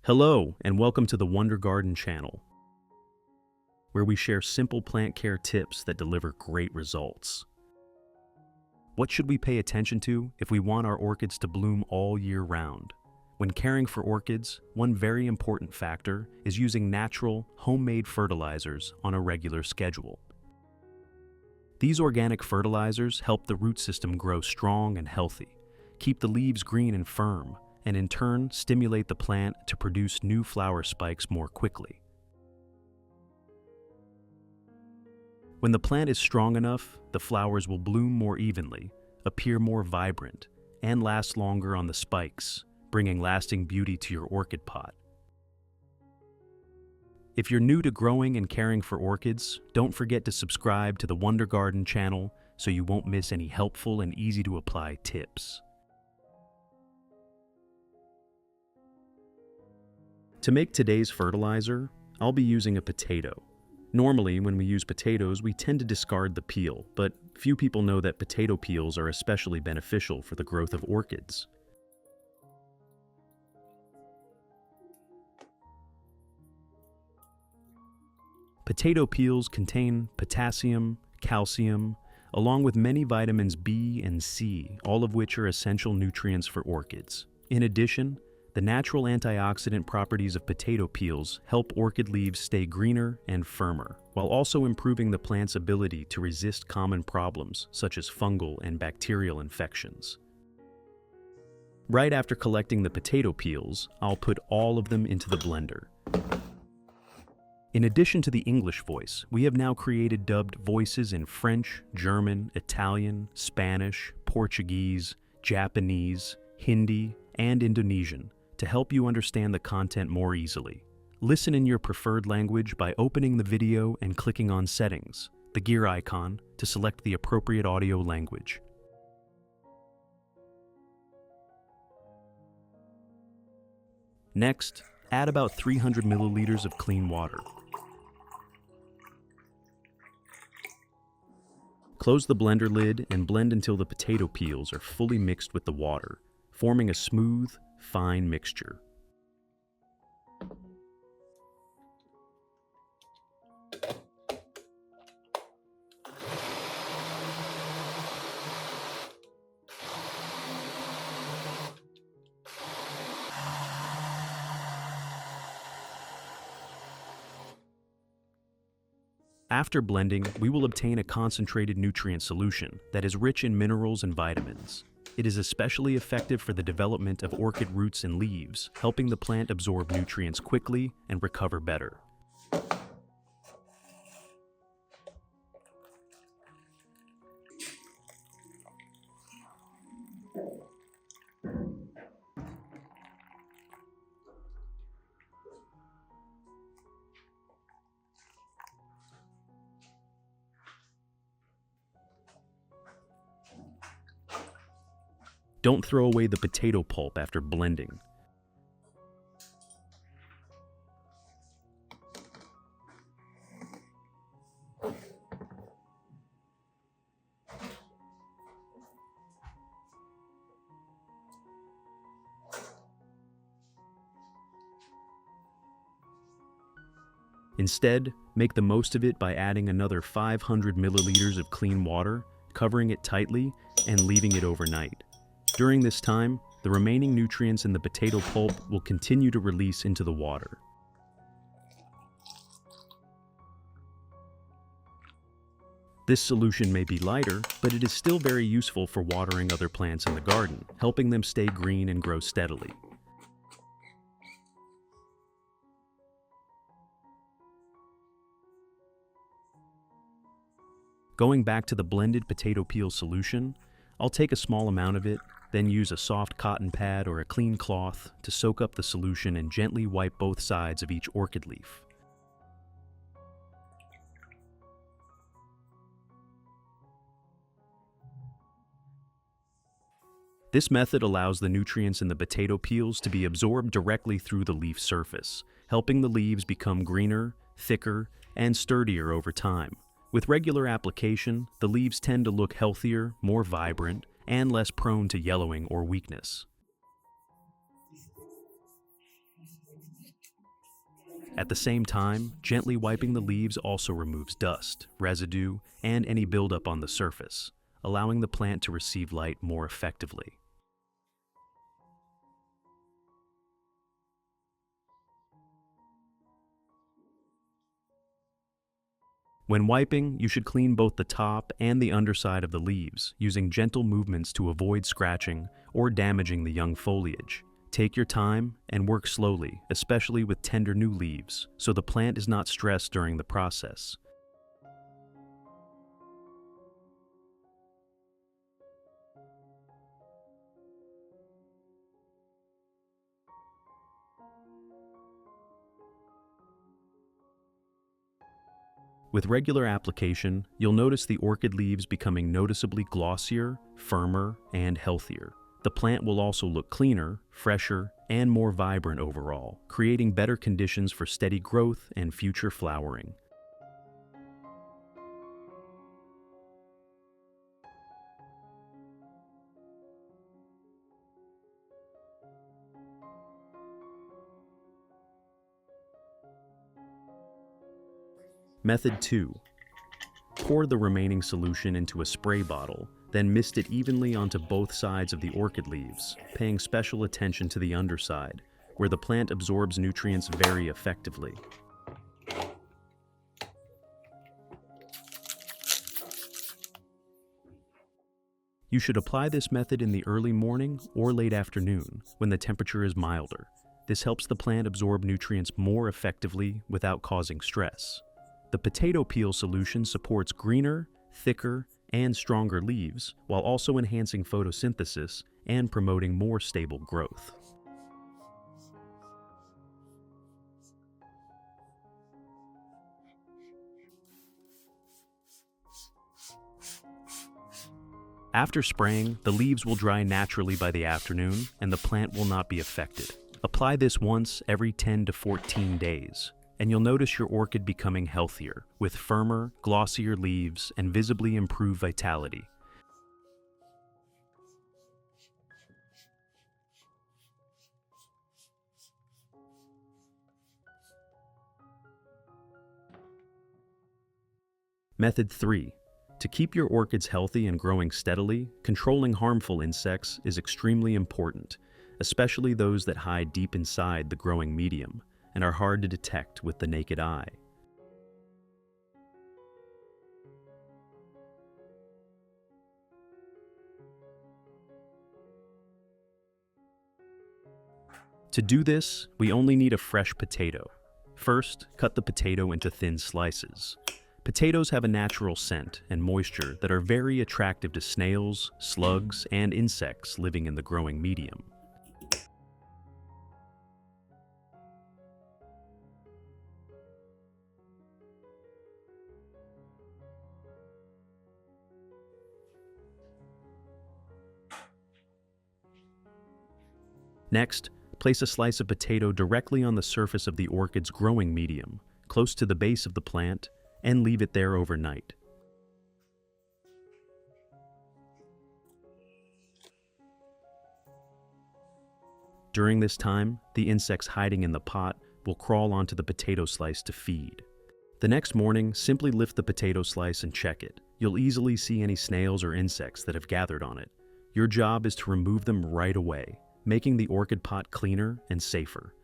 Hello, and welcome to the Wonder Garden channel, where we share simple plant care tips that deliver great results. What should we pay attention to if we want our orchids to bloom all year round? When caring for orchids, one very important factor is using natural, homemade fertilizers on a regular schedule. These organic fertilizers help the root system grow strong and healthy, keep the leaves green and firm, and in turn stimulate the plant to produce new flower spikes more quickly. When the plant is strong enough, the flowers will bloom more evenly, appear more vibrant, and last longer on the spikes, bringing lasting beauty to your orchid pot. If you're new to growing and caring for orchids, don't forget to subscribe to the Wonder Garden channel so you won't miss any helpful and easy-to-apply tips. To make today's fertilizer, I'll be using a potato. Normally, when we use potatoes, we tend to discard the peel, but few people know that potato peels are especially beneficial for the growth of orchids. Potato peels contain potassium, calcium, along with many vitamins B and C, all of which are essential nutrients for orchids. In addition, the natural antioxidant properties of potato peels help orchid leaves stay greener and firmer, while also improving the plant's ability to resist common problems such as fungal and bacterial infections. Right after collecting the potato peels, I'll put all of them into the blender. In addition to the English voice, we have now created dubbed voices in French, German, Italian, Spanish, Portuguese, Japanese, Hindi, and Indonesian to help you understand the content more easily. Listen in your preferred language by opening the video and clicking on Settings, the gear icon, to select the appropriate audio language. Next, add about 300 milliliters of clean water. Close the blender lid and blend until the potato peels are fully mixed with the water, forming a smooth, fine mixture. After blending, we will obtain a concentrated nutrient solution that is rich in minerals and vitamins. It is especially effective for the development of orchid roots and leaves, helping the plant absorb nutrients quickly and recover better. Don't throw away the potato pulp after blending. Instead, make the most of it by adding another 500 milliliters of clean water, covering it tightly, and leaving it overnight. During this time, the remaining nutrients in the potato pulp will continue to release into the water. This solution may be lighter, but it is still very useful for watering other plants in the garden, helping them stay green and grow steadily. Going back to the blended potato peel solution, I'll take a small amount of it, then use a soft cotton pad or a clean cloth to soak up the solution and gently wipe both sides of each orchid leaf. This method allows the nutrients in the potato peels to be absorbed directly through the leaf surface, helping the leaves become greener, thicker, and sturdier over time. With regular application, the leaves tend to look healthier, more vibrant, and less prone to yellowing or weakness. At the same time, gently wiping the leaves also removes dust, residue, and any buildup on the surface, allowing the plant to receive light more effectively. When wiping, you should clean both the top and the underside of the leaves, using gentle movements to avoid scratching or damaging the young foliage. Take your time and work slowly, especially with tender new leaves, so the plant is not stressed during the process. With regular application, you'll notice the orchid leaves becoming noticeably glossier, firmer, and healthier. The plant will also look cleaner, fresher, and more vibrant overall, creating better conditions for steady growth and future flowering. Method 2. Pour the remaining solution into a spray bottle, then mist it evenly onto both sides of the orchid leaves, paying special attention to the underside, where the plant absorbs nutrients very effectively. You should apply this method in the early morning or late afternoon, when the temperature is milder. This helps the plant absorb nutrients more effectively without causing stress. The potato peel solution supports greener, thicker, and stronger leaves, while also enhancing photosynthesis and promoting more stable growth. After spraying, the leaves will dry naturally by the afternoon, and the plant will not be affected. Apply this once every 10 to 14 days. And you'll notice your orchid becoming healthier, with firmer, glossier leaves and visibly improved vitality. Method 3. To keep your orchids healthy and growing steadily, controlling harmful insects is extremely important, especially those that hide deep inside the growing medium and are hard to detect with the naked eye. To do this, we only need a fresh potato. First, cut the potato into thin slices. Potatoes have a natural scent and moisture that are very attractive to snails, slugs, and insects living in the growing medium. Next, place a slice of potato directly on the surface of the orchid's growing medium, close to the base of the plant, and leave it there overnight. During this time, the insects hiding in the pot will crawl onto the potato slice to feed. The next morning, simply lift the potato slice and check it. You'll easily see any snails or insects that have gathered on it. Your job is to remove them right away, making the orchid pot cleaner and safer.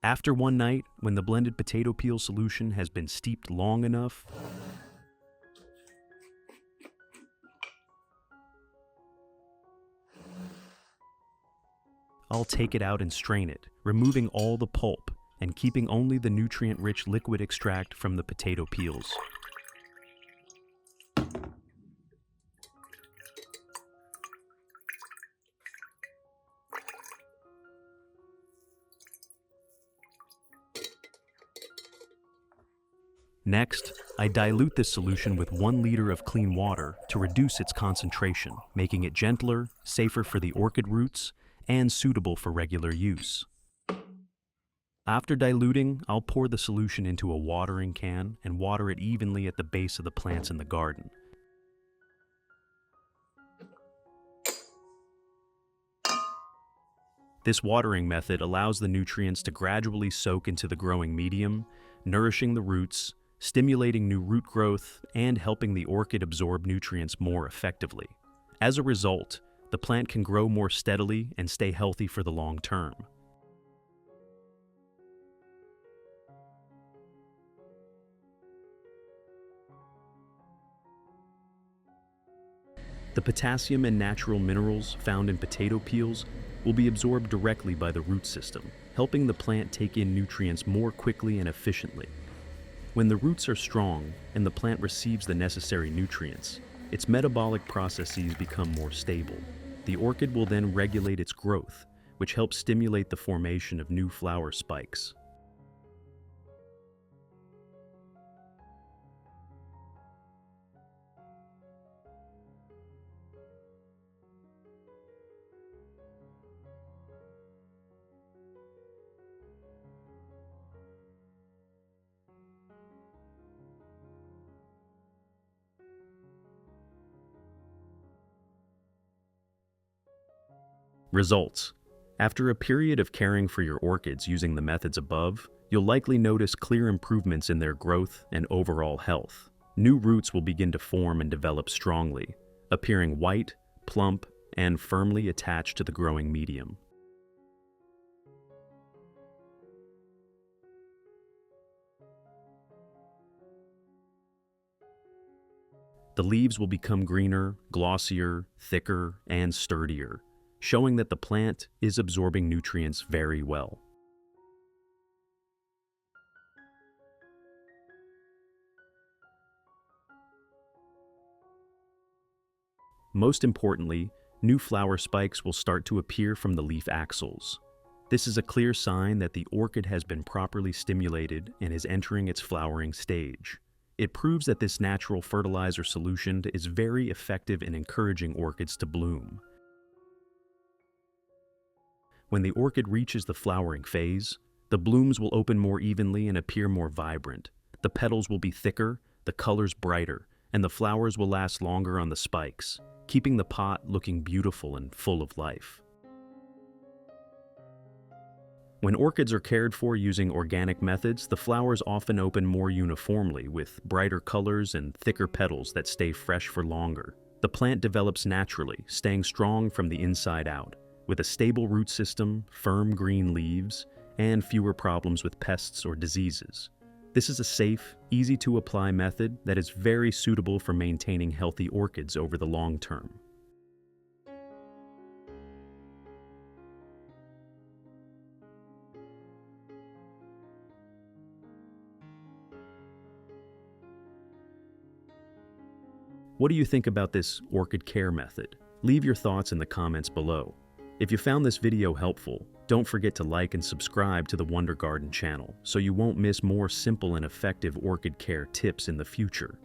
After one night, when the blended potato peel solution has been steeped long enough, I'll take it out and strain it, removing all the pulp and keeping only the nutrient-rich liquid extract from the potato peels. Next, I dilute this solution with 1 liter of clean water to reduce its concentration, making it gentler, safer for the orchid roots, and suitable for regular use. After diluting, I'll pour the solution into a watering can and water it evenly at the base of the plants in the garden. This watering method allows the nutrients to gradually soak into the growing medium, nourishing the roots, stimulating new root growth, and helping the orchid absorb nutrients more effectively. As a result, the plant can grow more steadily and stay healthy for the long term. The potassium and natural minerals found in potato peels will be absorbed directly by the root system, helping the plant take in nutrients more quickly and efficiently. When the roots are strong and the plant receives the necessary nutrients, its metabolic processes become more stable. The orchid will then regulate its growth, which helps stimulate the formation of new flower spikes. Results. After a period of caring for your orchids using the methods above, you'll likely notice clear improvements in their growth and overall health. New roots will begin to form and develop strongly, appearing white, plump, and firmly attached to the growing medium. The leaves will become greener, glossier, thicker, and sturdier, showing that the plant is absorbing nutrients very well. Most importantly, new flower spikes will start to appear from the leaf axils. This is a clear sign that the orchid has been properly stimulated and is entering its flowering stage. It proves that this natural fertilizer solution is very effective in encouraging orchids to bloom. When the orchid reaches the flowering phase, the blooms will open more evenly and appear more vibrant. The petals will be thicker, the colors brighter, and the flowers will last longer on the spikes, keeping the pot looking beautiful and full of life. When orchids are cared for using organic methods, the flowers often open more uniformly with brighter colors and thicker petals that stay fresh for longer. The plant develops naturally, staying strong from the inside out, with a stable root system, firm green leaves, and fewer problems with pests or diseases. This is a safe, easy-to-apply method that is very suitable for maintaining healthy orchids over the long term. What do you think about this orchid care method? Leave your thoughts in the comments below. If you found this video helpful, don't forget to like and subscribe to the Wonder Garden channel so you won't miss more simple and effective orchid care tips in the future.